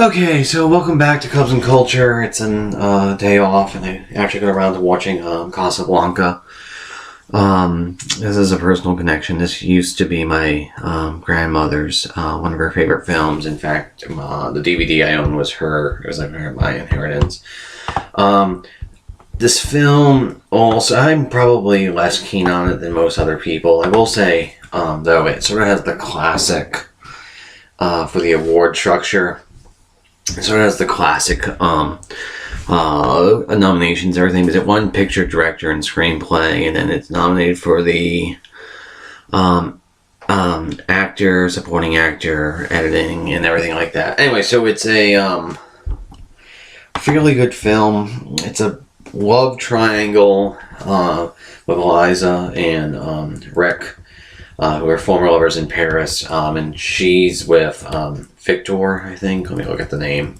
Okay, so welcome back to Cubs and Culture. It's a day off, and I actually got around to watching Casablanca. This is a personal connection. This used to be my grandmother's one of her favorite films. In fact, the DVD I owned was her. It was like my inheritance. This film also, I'm probably less keen on it than most other people. I will say, though, it sort of has the classic for the award structure. It sort of has the classic nominations, everything. But it won picture, director, and screenplay, and then it's nominated for the actor, supporting actor, editing, and everything like that. Anyway, so it's a fairly good film. It's a love triangle with Eliza and Rick, who are former lovers in Paris, and she's with Victor, I think. Let me look at the name.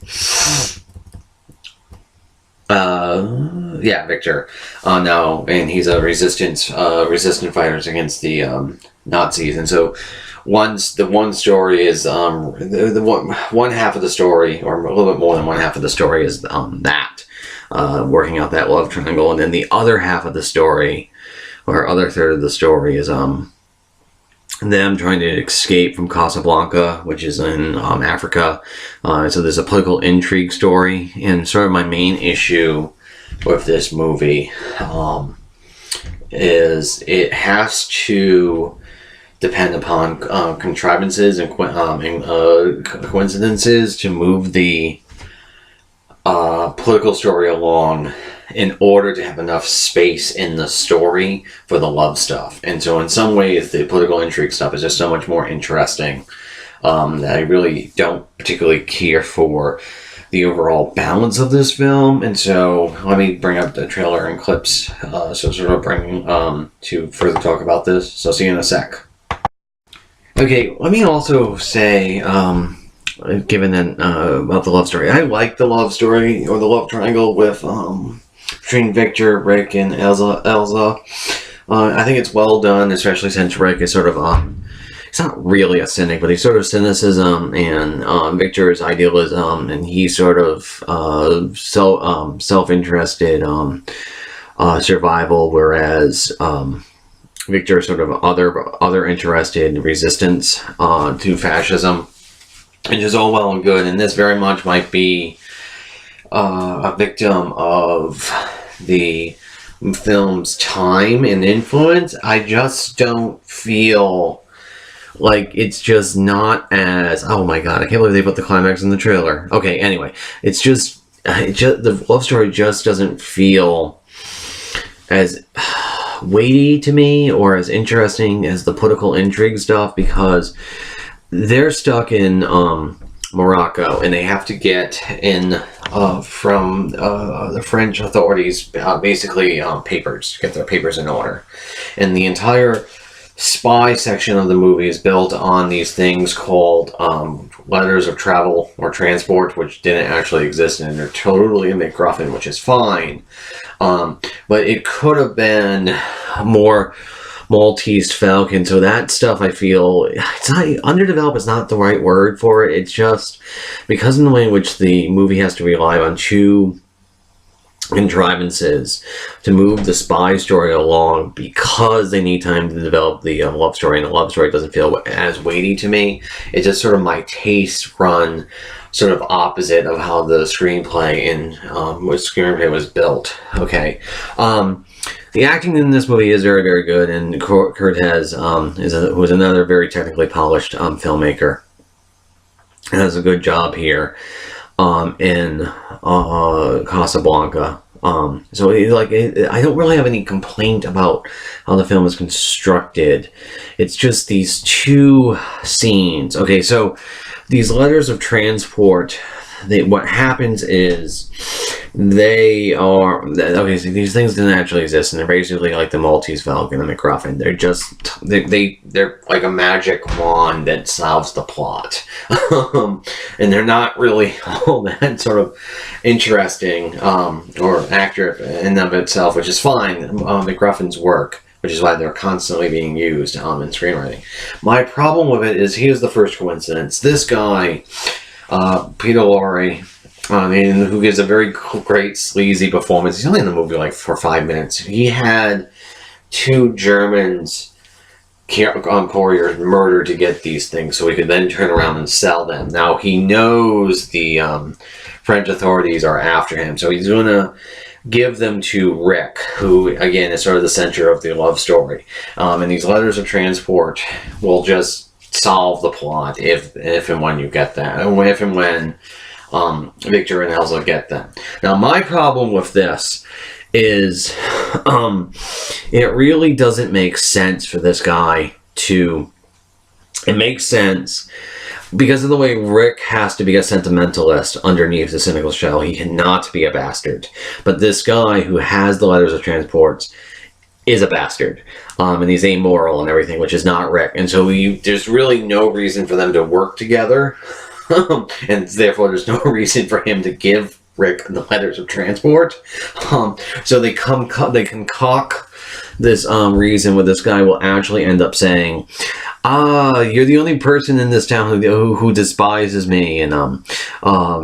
Victor. Now, and he's a resistant fighters against the Nazis, and so the one story is the one half of the story, or a little bit more than one half of the story, is working out that love triangle, and then the other half of the story, or other third of the story, is them trying to escape from Casablanca, which is in Africa. So there's a political intrigue story, and sort of my main issue with this movie is it has to depend upon contrivances and coincidences to move the political story along in order to have enough space in the story for the love stuff. And so in some ways the political intrigue stuff is just so much more interesting that I really don't particularly care for the overall balance of this film. And so let me bring up the trailer and clips so sort of bring to further talk about this. So see you in a sec. Okay, let me also say given that about the love story, I like the love story, or the love triangle with between Victor, Rick, and Elsa. I think it's well done, especially since Rick is sort of he's not really a cynic, but he's sort of cynicism, and Victor's idealism, and he's sort of self-interested survival, whereas Victor is sort of other interested resistance to fascism, which is all well and good, and this very much might be a victim of the film's time and influence. I just don't feel like it's just not as... Oh my god, I can't believe they put the climax in the trailer. Okay, anyway, it just the love story just doesn't feel as weighty to me or as interesting as the political intrigue stuff, because they're stuck in Morocco, and they have to get in from the French authorities, basically papers, get their papers in order. And the entire spy section of the movie is built on these things called letters of travel or transport, which didn't actually exist, and they're totally a MacGuffin, which is fine. But it could have been more Maltese Falcon, so that stuff I feel it's not underdeveloped, is not the right word for it. It's just because of the way in which the movie has to rely on two contrivances to move the spy story along, because they need time to develop the love story, and the love story doesn't feel as weighty to me. It's just sort of my taste run sort of opposite of how the screenplay was built. Okay. The acting in this movie is very, very good, and Cortez was another very technically polished filmmaker. He does a good job here in Casablanca. So I don't really have any complaint about how the film is constructed. It's just these two scenes. Okay, so these letters of transport, what happens is they are... Okay, so these things didn't actually exist, and they're basically like the Maltese Falcon and the MacGuffin. They're just... They're like a magic wand that solves the plot. And they're not really all that sort of interesting or accurate in and of itself, which is fine. MacGuffins work, which is why they're constantly being used in screenwriting. My problem with it is, here's the first coincidence. This guy... Peter Lorre, I mean, who gives a very great sleazy performance. He's only in the movie like for 5 minutes. He had 2 Germans, couriers, murdered to get these things so he could then turn around and sell them. Now he knows the French authorities are after him, so he's going to give them to Rick, who again is sort of the center of the love story. And these letters of transport will just solve the plot if and when you get that, if and when Victor and Elsa get them. Now my problem with this is it really doesn't make sense for this guy to... It makes sense because of the way Rick has to be a sentimentalist underneath the cynical shell. He cannot be a bastard. But this guy who has the letters of transports is a bastard. And he's amoral and everything, which is not Rick. And so there's really no reason for them to work together. And therefore there's no reason for him to give Rick the letters of transport. So they concoct this reason where this guy will actually end up saying, you're the only person in this town who despises me, and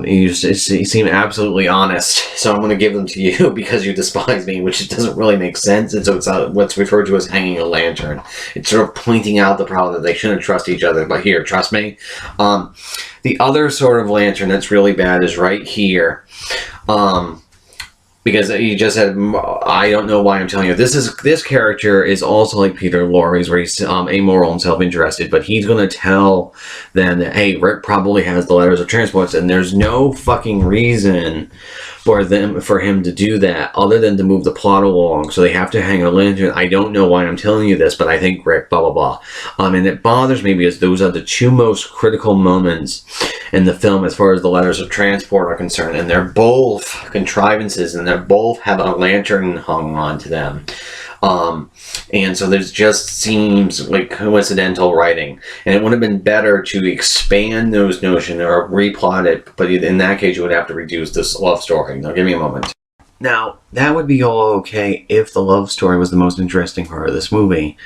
you seem absolutely honest, so I'm going to give them to you because you despise me, which doesn't really make sense. And so it's what's referred to as hanging a lantern. It's sort of pointing out the problem that they shouldn't trust each other, but here, trust me. The other sort of lantern that's really bad is right here. Because he just said, I don't know why I'm telling you. This character is also like Peter Lorre's, where he's amoral and self-interested, but he's going to tell them that, hey, Rick probably has the letters of transports, and there's no fucking reason for him to do that other than to move the plot along. So they have to hang a lantern. I don't know why I'm telling you this, but I think Rick, blah, blah, blah. And it bothers me because those are the 2 most critical moments in the film as far as the letters of transport are concerned, and they're both contrivances, and they both have a lantern hung onto them. And so there's just seems like coincidental writing, and it would have been better to expand those notions or replot it, but in that case you would have to reduce this love story. Now give me a moment. Now that would be all okay if the love story was the most interesting part of this movie,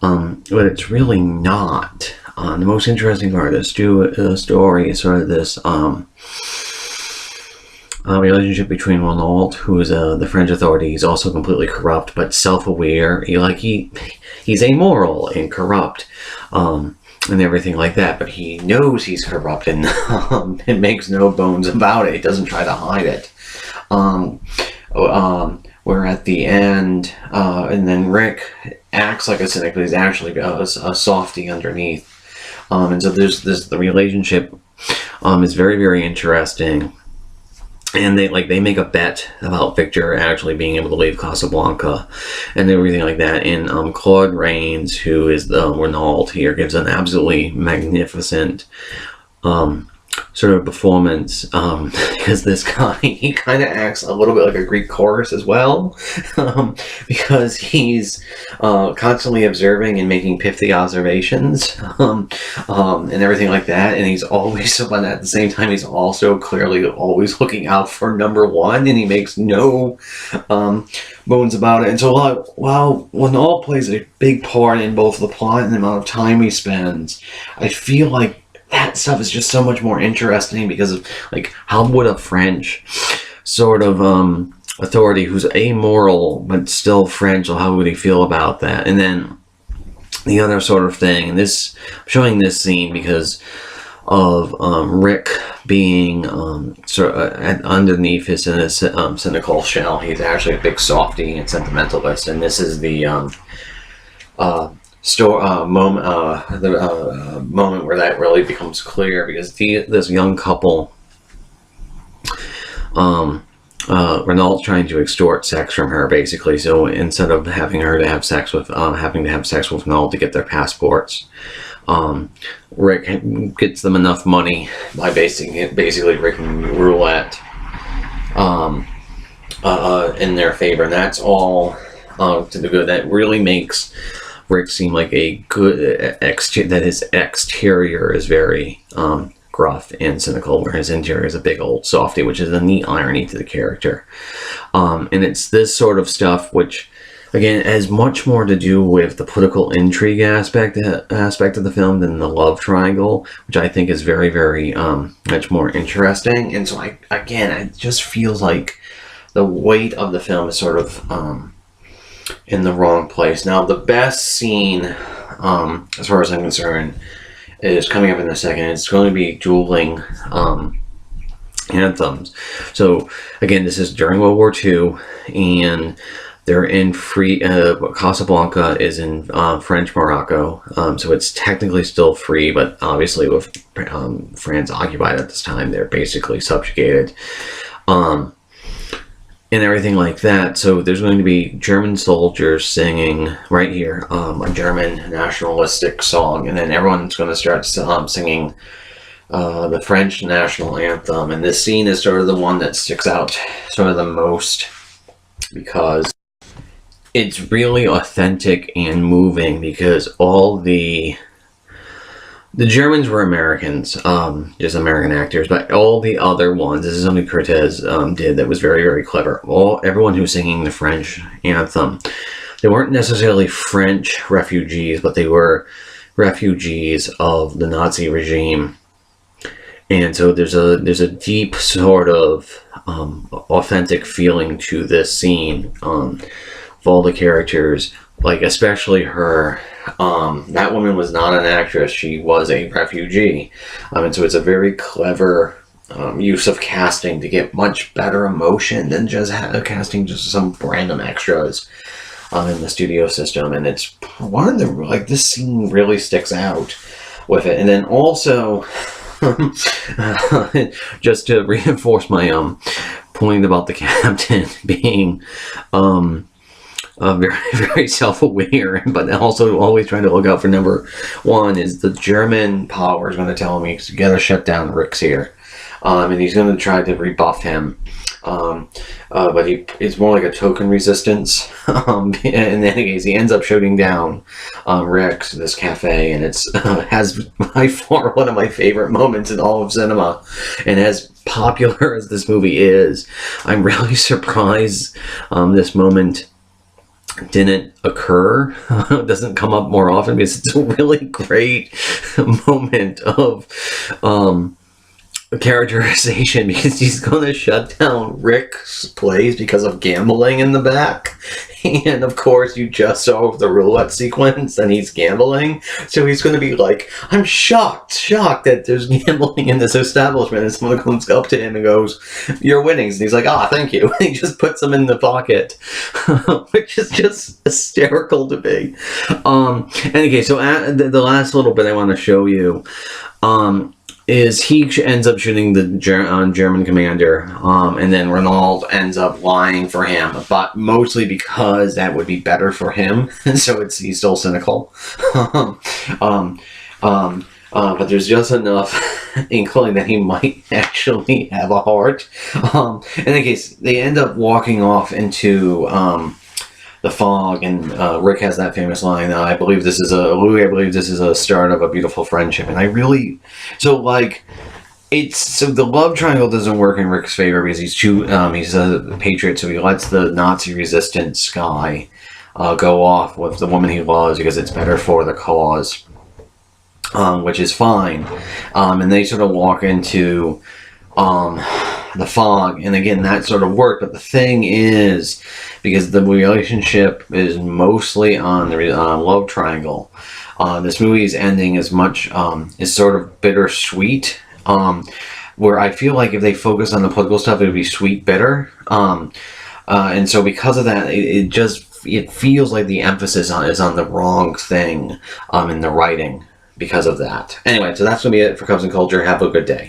but it's really not. The most interesting part of the story is sort of this relationship between Renault, who is the French authority. He's also completely corrupt, but self-aware. He's amoral and corrupt, and everything like that. But he knows he's corrupt, and it makes no bones about it. He doesn't try to hide it. We're at the end, and then Rick acts like a cynic, but he's actually a softie underneath. And so the relationship is very, very interesting. And they make a bet about Victor actually being able to leave Casablanca and everything like that. And Claude Rains, who is the Renault here, gives an absolutely magnificent sort of performance, because this guy, he kind of acts a little bit like a Greek chorus as well, because he's constantly observing and making pithy observations, and everything like that, and he's always, but at the same time, he's also clearly always looking out for number one, and he makes no bones about it. And so while Renault plays a big part in both the plot and the amount of time he spends, I feel like that stuff is just so much more interesting because of, like, how would a French sort of authority who's amoral but still French, how would he feel about that? And then the other sort of thing, and this, I'm showing this scene because of Rick being sort of underneath his cynical shell. He's actually a big softie and sentimentalist, and this is the moment where that really becomes clear, because this young couple, Renault's trying to extort sex from her, basically. So instead of having her to have sex with, having to have sex with Renault to get their passports, Rick gets them enough money by basically rigging roulette in their favor, and that's all to the good. That really makes Rick seem like a good that his exterior is very gruff and cynical, where his interior is a big old softie, which is a neat irony to the character. And it's this sort of stuff which again, has much more to do with the political intrigue aspect of the film than the love triangle, which I think is very, very much more interesting. And so it just feels like the weight of the film is sort of in the wrong place. Now, the best scene, as far as I'm concerned, is coming up in a second. It's going to be dueling anthems. So again, this is during World War II, and they're in Casablanca is in French Morocco, so it's technically still free, but obviously with France occupied at this time, they're basically subjugated, and everything like that. So there's going to be German soldiers singing right here a German nationalistic song, and then everyone's going to start singing the French national anthem. And this scene is sort of the one that sticks out sort of the most because it's really authentic and moving, because all the Germans were Americans, just American actors, but all the other ones, this is something Cortez did that was very, very clever. Everyone who was singing the French anthem, they weren't necessarily French refugees, but they were refugees of the Nazi regime. And so there's a deep sort of authentic feeling to this scene. Of all the characters, like especially her, that woman was not an actress, she was a refugee, and so it's a very clever use of casting to get much better emotion than just casting just some random extras in the studio system. And it's one of the, like, this scene really sticks out with it. And then also just to reinforce my point about the captain being very, very self-aware, but also always trying to look out for number one, is the German power is going to tell him he's got to shut down Rick's here. And he's going to try to rebuff him. But it's more like a token resistance. And then he ends up shooting down Rick's, this cafe, and it's has by far one of my favorite moments in all of cinema. And as popular as this movie is, I'm really surprised this moment didn't occur. It doesn't come up more often, because it's a really great moment of characterization, because he's going to shut down Rick's place because of gambling in the back. And of course, you just saw the roulette sequence and he's gambling. So he's going to be like, I'm shocked that there's gambling in this establishment. And someone comes up to him and goes, "Your winnings." And he's like, "Ah, thank you." And he just puts them in the pocket, which is just hysterical to me. Okay, so the last little bit I want to show you, is he ends up shooting the German commander, and then Renault ends up lying for him, but mostly because that would be better for him, and so he's still cynical. But there's just enough inkling that he might actually have a heart. In any case, they end up walking off into the fog, and Rick has that famous line, "I believe this is a start of a beautiful friendship." And the love triangle doesn't work in Rick's favor, because he's a patriot, so he lets the Nazi resistance guy go off with the woman he loves because it's better for the cause, which is fine. And they sort of walk into the fog, and again, that sort of worked. But the thing is, because the relationship is mostly on the love triangle, this movie's ending is sort of bittersweet, where I feel like if they focus on the political stuff, it would be sweet bitter, and so because of that, it feels like the emphasis is on the wrong thing in the writing because of that. Anyway, so that's gonna be it for Cubs and Culture. Have a good day.